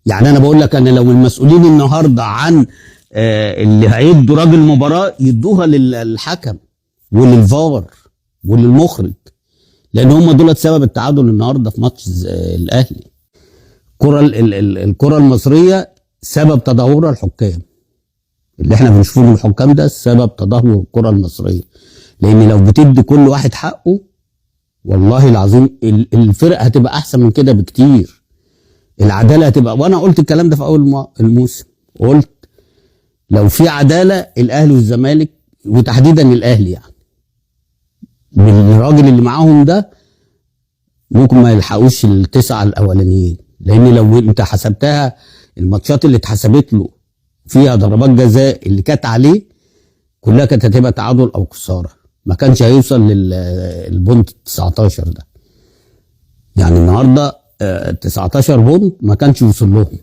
يعني انا بقول لك، انا لو المسؤولين النهارده عن اللي هيدوا راجل مباراه يدوها للحكم وللفار وللمخرج، لان هم دول سبب التعادل النهارده في ماتش الاهلي. الكره المصريه سبب تدهور الحكام، اللي احنا بنشوفه من الحكام ده سبب تدهور الكره المصريه. لان لو بتدي كل واحد حقه والله العظيم الفرق هتبقى احسن من كده بكتير. العداله هتبقى، وانا قلت الكلام ده في اول الموسم، قلت لو في عداله الاهلي والزمالك وتحديدا الاهلي يعني بالراجل اللي معاهم ده ممكن ما يلحقوش التسعه الاولانيين. لان لو انت حسبتها الماتشات اللي اتحسبت له فيها ضربات جزاء اللي كانت عليه كلها كانت هتبقى تعادل او خساره، ما كانش هيوصل للبونت 19 ده. يعني النهارده 19 بونت ما كانش يوصل لهم.